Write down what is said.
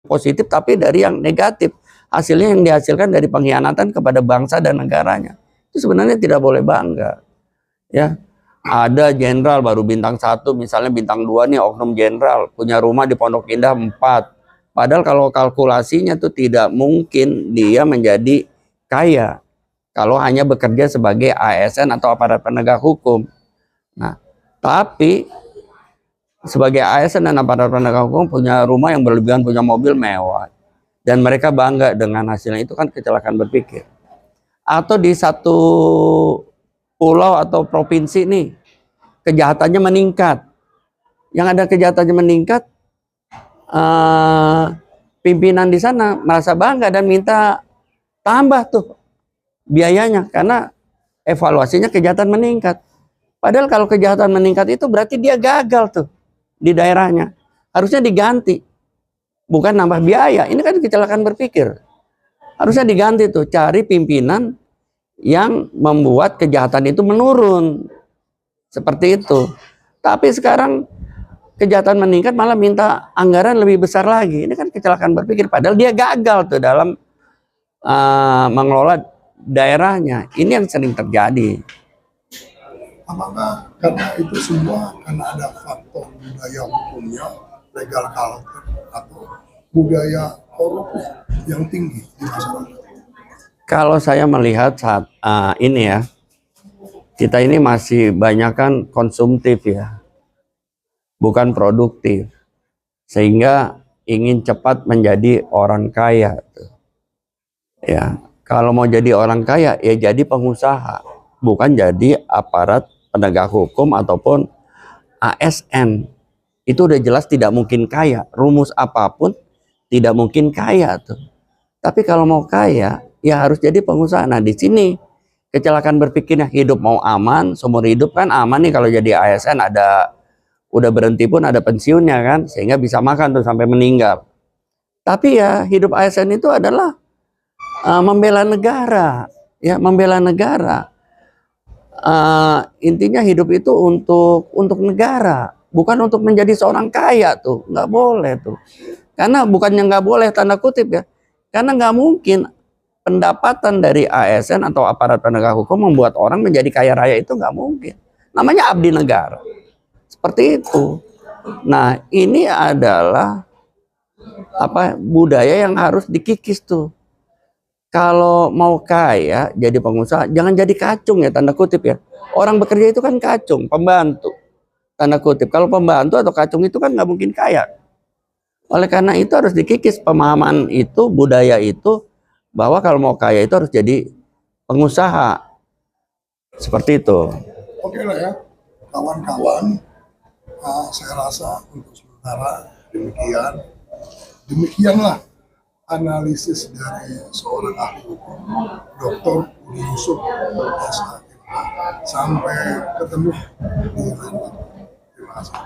positif tapi dari yang negatif. Hasilnya yang dihasilkan dari pengkhianatan kepada bangsa dan negaranya. Itu sebenarnya tidak boleh bangga. Ya, ada jenderal baru bintang 1, misalnya bintang 2 nih, oknum jenderal punya rumah di Pondok Indah 4. Padahal kalau kalkulasinya tuh tidak mungkin dia menjadi kaya kalau hanya bekerja sebagai ASN atau aparat penegak hukum. Nah, tapi sebagai ASN dan aparat penegak hukum punya rumah yang berlebihan, punya mobil mewah, dan mereka bangga dengan hasilnya, itu kan kecelakaan berpikir. Atau di satu pulau atau provinsi nih, kejahatannya meningkat. Yang ada kejahatannya meningkat, pimpinan di sana merasa bangga dan minta tambah tuh biayanya karena evaluasinya kejahatan meningkat. Padahal kalau kejahatan meningkat itu berarti dia gagal tuh di daerahnya. Harusnya diganti. Bukan nambah biaya. Ini kan kecelakaan berpikir. Harusnya diganti tuh, cari pimpinan yang membuat kejahatan itu menurun. Seperti itu. Tapi sekarang kejahatan meningkat malah minta anggaran lebih besar lagi. Ini kan kecelakaan berpikir. Padahal dia gagal tuh dalam mengelola daerahnya. Ini yang sering terjadi. Apakah karena itu semua karena ada faktor budaya hukumnya, legal culture, atau budaya korupnya yang tinggi di masyarakat? Kalau saya melihat saat ini ya, kita ini masih banyak kan konsumtif ya, bukan produktif, sehingga ingin cepat menjadi orang kaya. Ya, kalau mau jadi orang kaya ya jadi pengusaha, bukan jadi aparat penegak hukum ataupun ASN. Itu udah jelas tidak mungkin kaya. Rumus apapun tidak mungkin kaya tuh. Tapi kalau mau kaya ya harus jadi pengusaha. Nah, di sini kecelakaan berpikirnya, hidup mau aman, seumur hidup kan aman nih kalau jadi ASN, ada udah berhenti pun ada pensiunnya kan, sehingga bisa makan tuh sampai meninggal. Tapi ya hidup ASN itu adalah membela negara, ya membela negara. Intinya hidup itu untuk negara, bukan untuk menjadi seorang kaya tuh, nggak boleh tuh. Karena bukannya nggak boleh tanda kutip ya, karena nggak mungkin pendapatan dari ASN atau aparat penegak hukum membuat orang menjadi kaya raya, itu nggak mungkin. Namanya abdi negara, seperti itu. Nah, ini adalah budaya yang harus dikikis tuh. Kalau mau kaya jadi pengusaha, jangan jadi kacung ya, tanda kutip ya. Orang bekerja itu kan kacung, pembantu, tanda kutip. Kalau pembantu atau kacung itu kan nggak mungkin kaya. Oleh karena itu harus dikikis pemahaman itu, budaya itu, bahwa kalau mau kaya itu harus jadi pengusaha. Seperti itu. Oke lah ya, kawan-kawan, saya rasa untuk sementara demikianlah analisis dari seorang ahli hukum, Dr. Budi Yusuf, SHM. Sampai ketemu di lain waktu. Terima kasih.